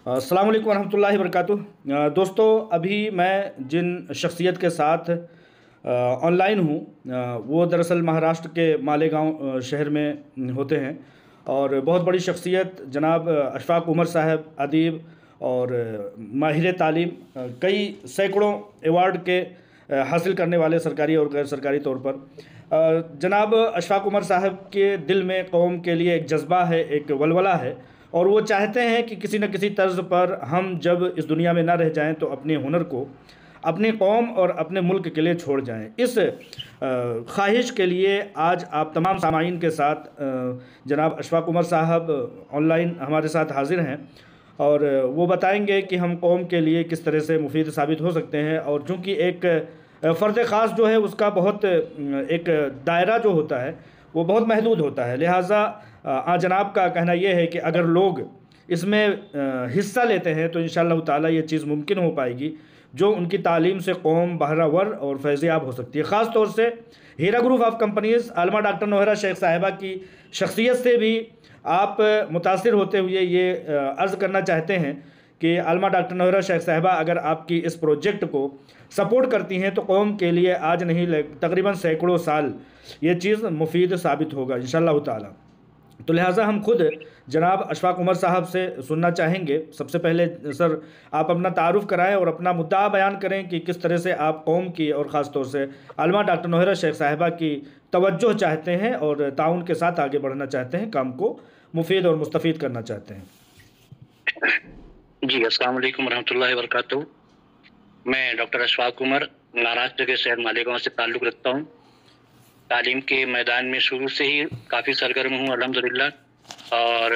अस्सलाम वालेकुम वरहमतुल्लाहि वबरकातुह। दोस्तों, अभी मैं जिन शख्सियत के साथ ऑनलाइन हूँ, वो दरअसल महाराष्ट्र के मालेगांव शहर में होते हैं। और बहुत बड़ी शख्सियत जनाब अशफाक उमर साहब, अदीब और माहिर तालीम, कई सैकड़ों अवार्ड के हासिल करने वाले सरकारी और गैर सरकारी तौर पर। जनाब अशफाक उमर साहब के दिल में कौम के लिए एक जज्बा है, एक वलवला है, और वो चाहते हैं कि किसी न किसी तर्ज पर हम जब इस दुनिया में ना रह जाएं तो अपने हुनर को अपने कौम और अपने मुल्क के लिए छोड़ जाएं। इस ख्वाहिश के लिए आज आप तमाम सामाईन के साथ जनाब अशफाक उमर साहब ऑनलाइन हमारे साथ हाजिर हैं, और वो बताएंगे कि हम कौम के लिए किस तरह से मुफीद साबित हो सकते हैं। और चूँकि एक फ़र्द ख़ास जो है उसका बहुत एक दायरा जो होता है वो बहुत महदूद होता है, लिहाजा जनाब का कहना यह है कि अगर लोग इसमें हिस्सा लेते हैं तो इंशाअल्लाह ताला ये चीज़ मुमकिन हो पाएगी जो उनकी तालीम से कौम बहरावर और फैज़याब हो सकती है। ख़ास तौर से हीरा ग्रुप ऑफ कंपनीज़ आलमा डॉक्टर नौहरा शेख साहिबा की शख्सियत से भी आप मुतासिर होते हुए ये अर्ज़ करना चाहते हैं कि आलमा डॉक्टर नौहरा शेख साहिबा अगर आपकी इस प्रोजेक्ट को सपोर्ट करती हैं तो कौम के लिए आज नहीं तकरीबन सैकड़ों साल ये चीज़ मुफीद साबित होगा इंशाअल्लाह ताला। तो लिहाजा हम खुद जनाब अशफाक उमर साहब से सुनना चाहेंगे। सबसे पहले सर, आप अपना तारुफ़ कराएं और अपना मुद्दा बयान करें कि किस तरह से आप कौम की और ख़ास तौर से आलमा डॉक्टर नौहरा शेख साहिबा की तवज्जो चाहते हैं और ताउन के साथ आगे बढ़ना चाहते हैं, काम को मुफीद और मुस्तफ़ीद करना चाहते हैं। जी, अस्सलाम वालेकुम रहमतुल्लाहि व बरकातहू। मैं डॉक्टर अशफाक उमर महाराष्ट्र के शहर मालेगांव से ताल्लुक़ रखता हूँ। तालीम के मैदान में शुरू से ही काफ़ी सरगर्म हूँ अल्हम्दुलिल्लाह। और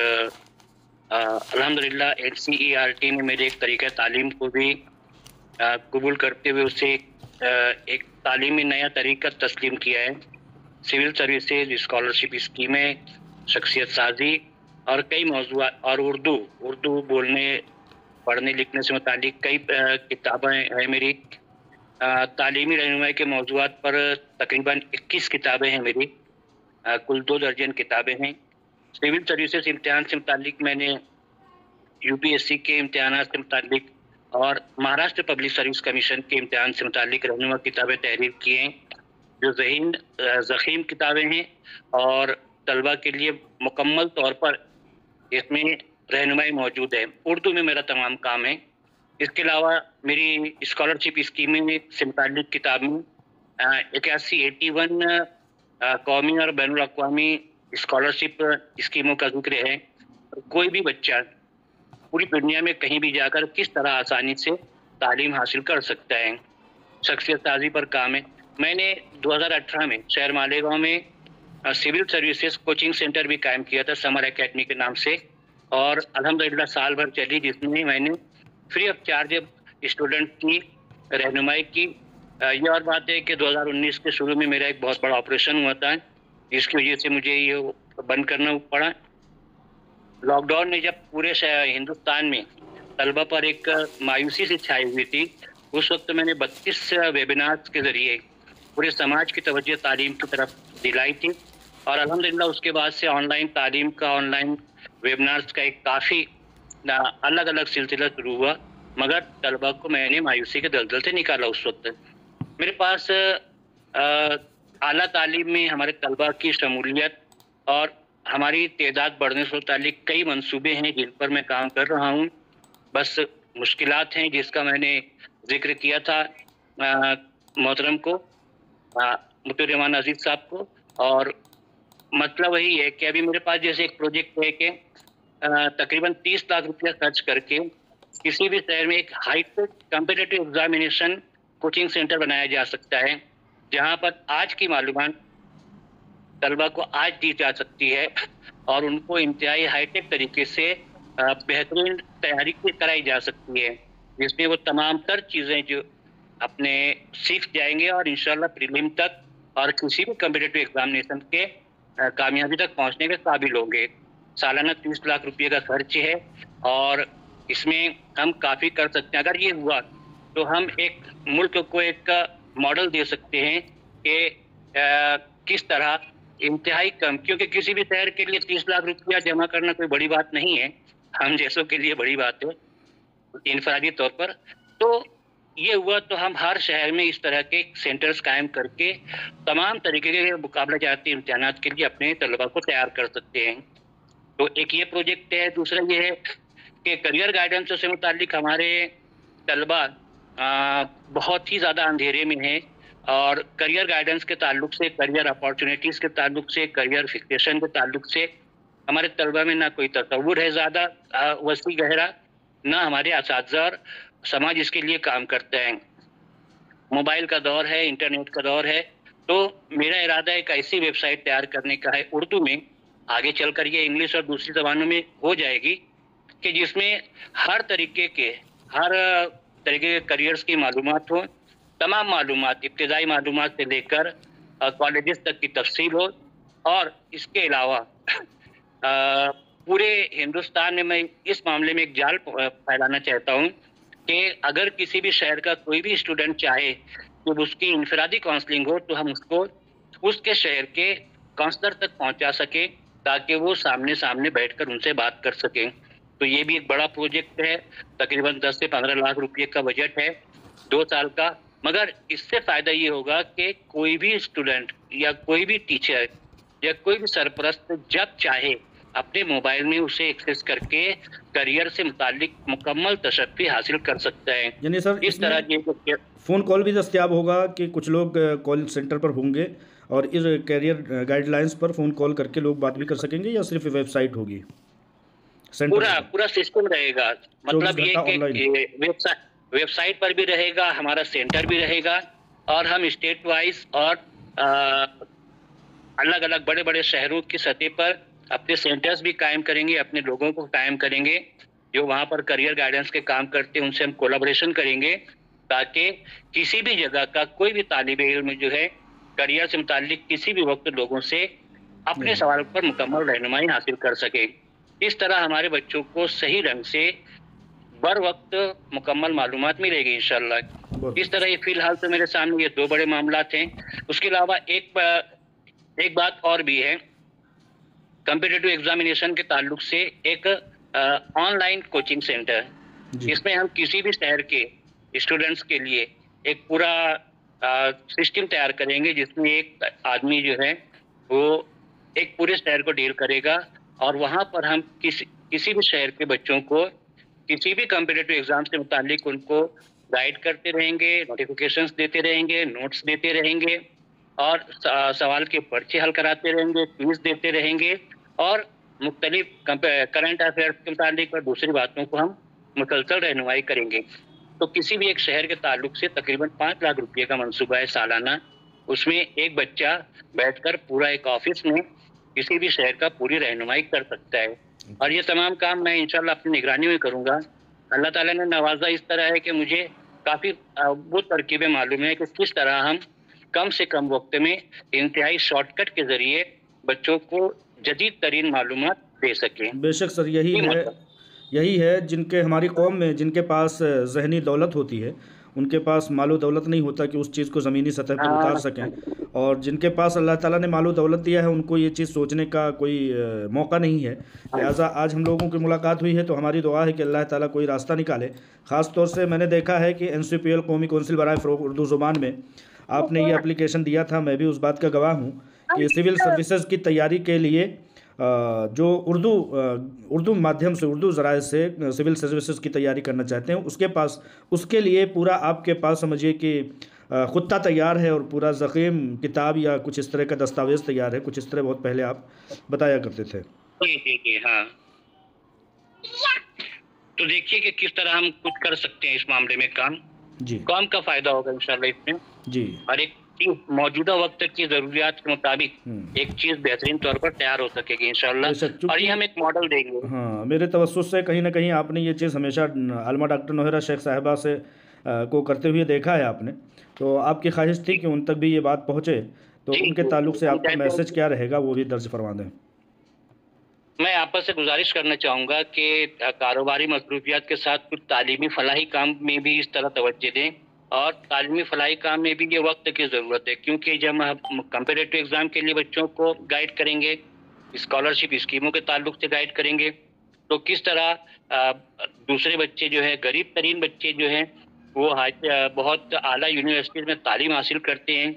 अल्हम्दुलिल्लाह NCERT ने मेरे एक तरीक़ा तालीम को भी कबूल करते हुए उसे एक तालीमी नया तरीक़ा तस्लीम किया है। सिविल सर्विसेज, स्कॉलरशिप स्कीमें, शख्सियत साजी और कई मौज़ूआ और उर्दू बोलने पढ़ने लिखने से मुतालिक कई किताबें हैं मेरी। तालीमी रहनुमाई के मौज़ूआत पर तकरीबन 21 किताबें हैं मेरी। कुल 2 दर्जन किताबें हैं। सिविल सर्विसेज इम्तिहान से मुतालिक मैंने UPSC के इम्तिहान से मुतालिक और महाराष्ट्र पब्लिक सर्विस कमीशन के इम्तिहान से मुतालिक रहनुमा किताबें तहरीर की हैं, जो ज़ख़ीम किताबें हैं और तलबा के लिए मुकम्मल तौर पर इसमें रहनुमाई मौजूद है। उर्दू में मेरा तमाम काम है। इसके अलावा मेरी स्कॉलरशिप स्कीमें से मुतालिक किताब में 81 कौमी और बैनुल अक़वामी स्कॉलरशिप स्कीमों का जिक्र है। कोई भी बच्चा पूरी दुनिया में कहीं भी जाकर किस तरह आसानी से तालीम हासिल कर सकता है। शख्सियत साजी पर काम है। मैंने 2018 में शहर मालेगांव में सिविल सर्विसेज कोचिंग सेंटर भी कायम किया था, समर एकेडमी के नाम से, और अल्हम्दुलिल्लाह साल भर चली, जिसमें मैंने फ्री ऑफ चार्ज स्टूडेंट की रहनुमाई की। ये और बात है कि 2019 के शुरू में मेरा एक बहुत बड़ा ऑपरेशन हुआ था, जिसकी वजह से मुझे ये बंद करना पड़ा। लॉकडाउन ने जब पूरे हिंदुस्तान में तलबा पर एक मायूसी से छाई हुई थी, उस वक्त मैंने 32 वेबिनार्स के ज़रिए पूरे समाज की तवज्जो तालीम की तरफ दिलाई थी। और अल्हम्दुलिल्लाह उसके बाद से ऑनलाइन तालीम का, ऑनलाइन वेबिनार्स का एक काफ़ी अलग अलग सिलसिला शुरू हुआ, मगर तलबा को मैंने मायूसी के दलदल से निकाला। उस वक्त मेरे पास आला तालीम में हमारे तलबा की शमूलियत और हमारी तादाद बढ़ने से मुतालिक कई मंसूबे हैं जिन पर मैं काम कर रहा हूँ। बस मुश्किलात हैं जिसका मैंने जिक्र किया था मोहतरम को, मुफ्ती रहमान अजीज़ साहब को। और मतलब वही है कि अभी मेरे पास जैसे एक प्रोजेक्ट है कि तकरीबन 30 लाख रुपया खर्च करके किसी भी शहर में एक hi tech competitive examination coaching centre बनाया जा सकता है, जहां पर आज की मालूमात तलबा को आज दी जा सकती है और उनको इंतहाई हाईटेक तरीके से बेहतरीन तैयारी कराई जा सकती है, जिसमें वो तमाम तर चीज़ें जो अपने सीख जाएंगे और इंशाल्लाह प्रीलिम तक और किसी भी कॉम्पिटिटिव एग्जामिनेशन के कामयाबी तक पहुंचने के काबिल होंगे। सालाना 30 लाख रुपये का खर्च है और इसमें हम काफ़ी कर सकते हैं। अगर ये हुआ तो हम एक मुल्क को एक मॉडल दे सकते हैं कि किस तरह इंतहाई कम, क्योंकि किसी भी शहर के लिए 30 लाख रुपया जमा करना कोई बड़ी बात नहीं है, हम जैसों के लिए बड़ी बात है। इनफरादी तौर पर। तो ये हुआ तो हम हर शहर में इस तरह के सेंटर्स कायम करके तमाम तरीके के मुकाबला जाती इम्तिहानात के लिए अपने तलबा को तैयार कर सकते हैं। तो एक ये प्रोजेक्ट है। दूसरा ये है कि करियर गाइडेंस से मुतालिक हमारे तलबा बहुत ही ज़्यादा अंधेरे में है, और करियर गाइडेंस के ताल्लुक से, करियर अपॉर्चुनिटीज़ के ताल्लुक से, करियर फिक्सेशन के ताल्लुक से हमारे तलबा में ना कोई तसव्वुर है ज़्यादा वसी गहरा, ना हमारे असातिज़ा और समाज इसके लिए काम करते हैं। मोबाइल का दौर है, इंटरनेट का दौर है, तो मेरा इरादा एक ऐसी वेबसाइट तैयार करने का है उर्दू में, आगे चलकर ये इंग्लिश और दूसरी ज़बानों में हो जाएगी, कि जिसमें हर तरीके के करियर्स की मालूमात हो, तमाम मालूमात, इब्तिदाई मालूमात से लेकर कॉलेजेस तक की तफसील हो। और इसके अलावा पूरे हिंदुस्तान में मैं इस मामले में एक जाल फैलाना चाहता हूँ कि अगर किसी भी शहर का कोई भी स्टूडेंट चाहे तो उसकी इनफरादी काउंसलिंग हो, तो हम उसको उसके शहर के काउंसलर तक पहुंचा सकें, ताकि वो सामने सामने बैठकर उनसे बात कर सकें। तो ये भी एक बड़ा प्रोजेक्ट है, तकरीबन 10 से 15 लाख रुपये का बजट है 2 साल का। मगर इससे फ़ायदा ये होगा कि कोई भी स्टूडेंट या कोई भी टीचर या कोई भी सरपरस्त जब चाहे अपने मोबाइल में उसे एक्सेस करके करियर से मुतालिक मुकम्मल तशफ़ी हासिल कर सकता है। यानी सर इस तरह ये फ़ोन कॉल भी दस्तयाब होगा कि कुछ लोग कॉल सेंटर पर होंगे और इस करियर गाइडलाइंस पर फ़ोन कॉल करके लोग बात भी कर सकेंगे, या सिर्फ वेबसाइट होगी? पूरा सिस्टम रहेगा, मतलब ये कि वेबसाइट पर भी रहेगा, हमारा सेंटर भी रहेगा, और हम स्टेट वाइज और अलग अलग बड़े बड़े शहरों की सतह पर अपने सेंटर्स भी कायम करेंगे, अपने लोगों को कायम करेंगे जो वहाँ पर करियर गाइडेंस के काम करते हैं, उनसे हम कोलैबोरेशन करेंगे, ताकि किसी भी जगह का कोई भी तालिब इल्म जो है करियर से मुताल्लिक किसी भी वक्त लोगों से अपने सवाल पर मुकम्मल रहनुमाई हासिल कर सके। इस तरह हमारे बच्चों को सही ढंग से बर वक्त मुकम्मल मालूमात मिलेगी इंशाल्लाह। इस तरह ये फिलहाल तो मेरे सामने ये 2 बड़े मामलात हैं। उसके अलावा एक बात और भी है, कॉम्पिटिटिव एग्जामिनेशन के ताल्लुक से एक ऑनलाइन कोचिंग सेंटर, इसमें हम किसी भी शहर के स्टूडेंट्स के लिए एक पूरा सिस्टम तैयार करेंगे, जिसमें एक आदमी जो है वो एक पूरे शहर को डील करेगा, और वहाँ पर हम किसी भी शहर के बच्चों को किसी भी कॉम्पिटिटिव एग्जाम से मुतालिक उनको गाइड करते रहेंगे, नोटिफिकेशंस देते रहेंगे, नोट्स देते रहेंगे, और सवाल के पर्चे हल कराते रहेंगे, क्विज देते रहेंगे, और मुख्तलिफ करंट अफेयर्स के मुतालिक और दूसरी बातों को हम मुसलसल रहनुमाई करेंगे। तो किसी भी एक शहर के ताल्लुक से तकरीबन 5 लाख रुपये का मंसूबा है सालाना, उसमें एक बच्चा बैठकर पूरा एक ऑफिस में किसी भी शहर का पूरी रहनुमाई कर सकता है। और ये तमाम काम मैं इंशाल्लाह अपनी निगरानी में करूँगा। अल्लाह ताला ने नवाजा इस तरह है कि मुझे काफ़ी वो तरकीबें मालूम है कि किस तरह हम कम से कम वक्त में इंतहाई शॉर्टकट के ज़रिए बच्चों को जदीद तरीन मालूमात दे सकें। बेशक सर, यही है जिनके हमारी कौम में जिनके पास ज़हनी दौलत होती है, उनके पास मालो दौलत नहीं होता कि उस चीज़ को ज़मीनी सतह पर उतार सकें, और जिनके पास अल्लाह ताला ने मालो दौलत दिया है उनको ये चीज़ सोचने का कोई मौका नहीं है। लिहाजा आज हम लोगों की मुलाकात हुई है तो हमारी दुआ है कि अल्लाह ताला कोई रास्ता निकाले। ख़ास तौर से मैंने देखा है कि NCPL कौमी कौंसिल बराए फ़रोग़ उर्दू ज़ुबान में आपने ये एप्लीकेशन दिया था, मैं भी उस बात का गवाह हूँ कि सिविल सर्विसेज की तैयारी के लिए जो उर्दू माध्यम से, उर्दू ज़राए से सिविल सर्विसेज की तैयारी करना चाहते हैं, उसके लिए पूरा आपके पास समझिए कि ख़ुत्ता तैयार है और पूरा ज़ख़ीम किताब या कुछ इस तरह का दस्तावेज़ तैयार है, कुछ इस तरह बहुत पहले आप बताया करते थे। जी हाँ। तो देखिए कि किस तरह हम कुछ कर सकते हैं इस मामले में काम। जी, कौम का फ़ायदा होगा इंशाल्लाह इसमें। जी, और एक मौजूदा वक्त की ज़रूरियात के मुताबिक एक चीज़ बेहतरीन तौर पर तैयार हो सकेगी इंशाल्लाह, और ये हम एक मॉडल देंगे। हाँ, मेरे तवस्सुस से कहीं ना कहीं आपने ये चीज़ हमेशा आलमा डॉक्टर नौहरा शेख साहिबा से को करते हुए देखा है आपने, तो आपकी ख्वाहिश थी कि उन तक भी ये बात पहुँचे, तो उनके ताल्लुक से आपका मैसेज क्या रहेगा वो भी दर्ज फरमा दें। मैं आपस से गुजारिश करना चाहूँगा कि कारोबारी मसरूफियात के साथ कुछ तालीमी फलाही काम में भी इस तरह तवज्जो दें, और तालीमी फलाही काम में भी ये वक्त की ज़रूरत है, क्योंकि जब हम कॉम्पिटिटिव एग्ज़ाम के लिए बच्चों को गाइड करेंगे, स्कॉलरशिप स्कीमों के ताल्लुक से गाइड करेंगे, तो किस तरह दूसरे बच्चे जो है, गरीब तरीन बच्चे जो हैं, वो बहुत आला यूनिवर्सिटीज में तालीम हासिल करते हैं,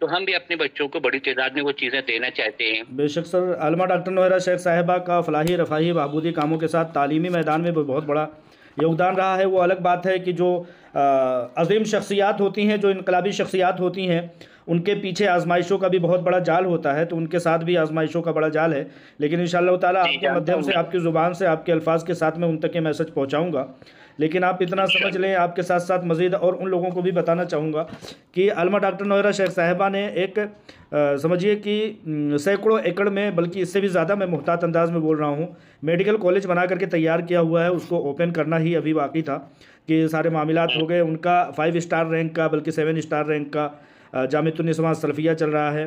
तो हम भी अपने बच्चों को बड़ी तादाद में वो चीज़ें देना चाहते हैं। बेशक सर, आलमा डॉक्टर नौहरा शेख साहिबा का फलाही रफ़ाही बहबूदी कामों के साथ तालीमी मैदान में भी बहुत बड़ा योगदान रहा है। वो अलग बात है कि जो अजीम शख्सियात होती हैं, जो इनकलाबी शख्सियात होती हैं, उनके पीछे आजमाइशों का भी बहुत बड़ा जाल होता है, तो उनके साथ भी आजमाइशों का बड़ा जाल है। लेकिन इंशाअल्लाह ताला आपके माध्यम से, आपकी ज़ुबान से, आपके अल्फाज के साथ मैं उन तक ये मैसेज पहुँचाऊँगा। लेकिन आप इतना समझ लें, आपके साथ साथ मज़ीद और उन लोगों को भी बताना चाहूँगा कि आलमा डॉक्टर नौहरा शेख साहिबा ने एक समझिए कि सैकड़ों एकड़ में, बल्कि इससे भी ज़्यादा, मैं मुहतात अंदाज में बोल रहा हूँ, मेडिकल कॉलेज बना करके तैयार किया हुआ है। उसको ओपन करना ही अभी बाकी था कि सारे मामलात हो गए। उनका 5 स्टार रैंक का, बल्कि 7 स्टार रैंक का जामिअतुन्निस्वां सलफ़िया चल रहा है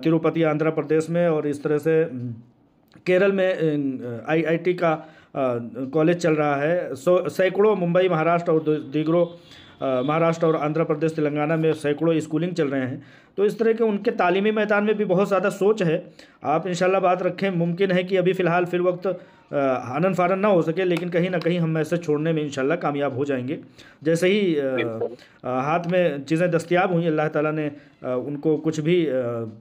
तिरुपति आंध्र प्रदेश में, और इस तरह से केरल में IIT का कॉलेज चल रहा है। सैकड़ों मुंबई, महाराष्ट्र और दीगरों महाराष्ट्र और आंध्र प्रदेश, तेलंगाना में सैकड़ों स्कूलिंग चल रहे हैं। तो इस तरह के उनके तालीमी मैदान में भी बहुत ज़्यादा सोच है। आप इंशाल्लाह बात रखें। मुमकिन है कि अभी फ़िलहाल फिर वक्त आनन फारन ना हो सके, लेकिन कहीं ना कहीं हम मैसेज छोड़ने में इंशाल्लाह कामयाब हो जाएंगे। जैसे ही हाथ में चीज़ें दस्तयाब हुई, अल्लाह ताला ने उनको कुछ भी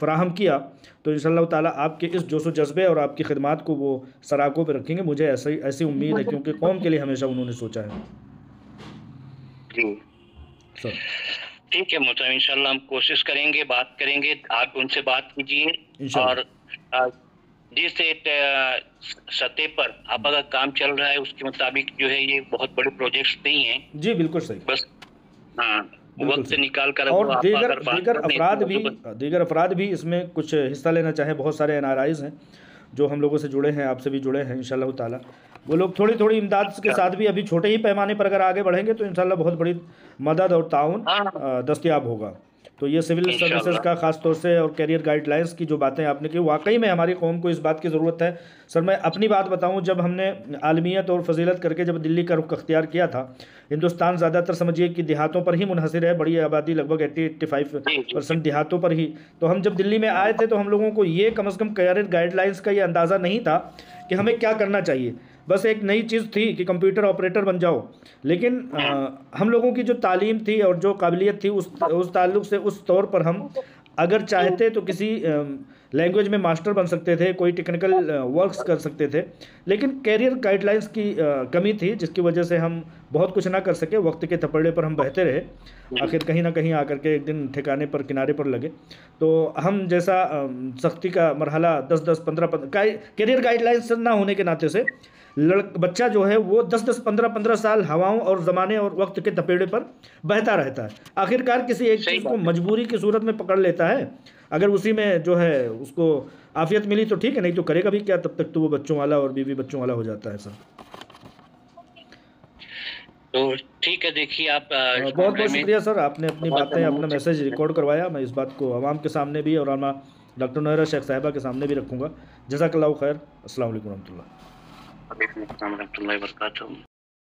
फराहम किया, तो इंशाल्लाह ताला आपके इस जोश व जज्बे और आपकी खिदमात को वो सराकों पर रखेंगे। मुझे ऐसी उम्मीद है, क्योंकि कौम के लिए हमेशा उन्होंने सोचा है। जी सर ठीक है मोहतरम, इंशाल्लाह हम कोशिश करेंगे, बात करेंगे, आप उनसे बात कीजिए। और जिस सतह पर आपका काम चल रहा है उसके मुताबिक जो है, ये बहुत बड़े प्रोजेक्ट्स नहीं हैं। जी बिल्कुल सही। बस हाँ, वक्त निकाल कर, और दीगर अफराद भी इसमें कुछ हिस्सा लेना चाहें। बहुत सारे NRIs हैं जो हम लोगों से जुड़े हैं, आपसे भी जुड़े हैं। इंशाल्लाह ताला वो लोग थोड़ी थोड़ी इमदाद के साथ भी अभी छोटे ही पैमाने पर अगर आगे बढ़ेंगे तो इंशाल्लाह बहुत बड़ी मदद और ताउन दस्तयाब होगा। तो ये सिविल सर्विसेज का ख़ास तौर से और कैरियर गाइडलाइंस की जो बातें आपने की, वाकई में हमारी कौम को इस बात की ज़रूरत है। सर मैं अपनी बात बताऊं, जब हमने आलमियत और फजीलत करके जब दिल्ली का रुख अख्तियार किया था, हिंदुस्तान ज़्यादातर समझिए कि देहातों पर ही मुनहसर है, बड़ी आबादी लगभग 80-85% देहातों पर ही। तो हम जब दिल्ली में आए थे तो हम लोगों को ये कम अज़ कम कैरियर गाइडलाइंस का ये अंदाज़ा नहीं था कि हमें क्या करना चाहिए। बस एक नई चीज़ थी कि कंप्यूटर ऑपरेटर बन जाओ, लेकिन हम लोगों की जो तालीम थी और जो काबिलियत थी, उस ताल्लुक़ से, उस तौर पर हम अगर चाहते तो किसी लैंग्वेज में मास्टर बन सकते थे, कोई टेक्निकल वर्क्स कर सकते थे। लेकिन कैरियर गाइडलाइंस की कमी थी, जिसकी वजह से हम बहुत कुछ ना कर सके। वक्त के थपड़े पर हम बहते रहे, आखिर कहीं ना कहीं आकर के एक दिन ठिकाने पर, किनारे पर लगे। तो हम जैसा सख्ती का मरहला 10-15 कैरियर गाइडलाइंस ना होने के नाते से बच्चा जो है वो 10-10, 15-15 साल हवाओं और ज़माने और वक्त के तपेड़े पर बहता रहता है। आखिरकार किसी एक चीज़ को मजबूरी की सूरत में पकड़ लेता है। अगर उसी में जो है उसको आफियत मिली तो ठीक है, नहीं तो करेगा भी क्या, तब तक तो वो बच्चों वाला और बीवी बच्चों वाला हो जाता है। सर तो ठीक है, देखिए आप बहुत बहुत शुक्रिया सर, आपने अपनी बातें, अपना मैसेज रिकॉर्ड करवाया। मैं इस बात को आवाम के सामने भी और आलमा डॉक्टर नौहरा शेख साहिबा के सामने भी रखूँगा। जज़ाकल्लाहु खैर। अस्सलाम वालेकुम रहमतुल्लाह। वालेकुम अस्सलाम रहमतुल्लाहि व बरकातहू।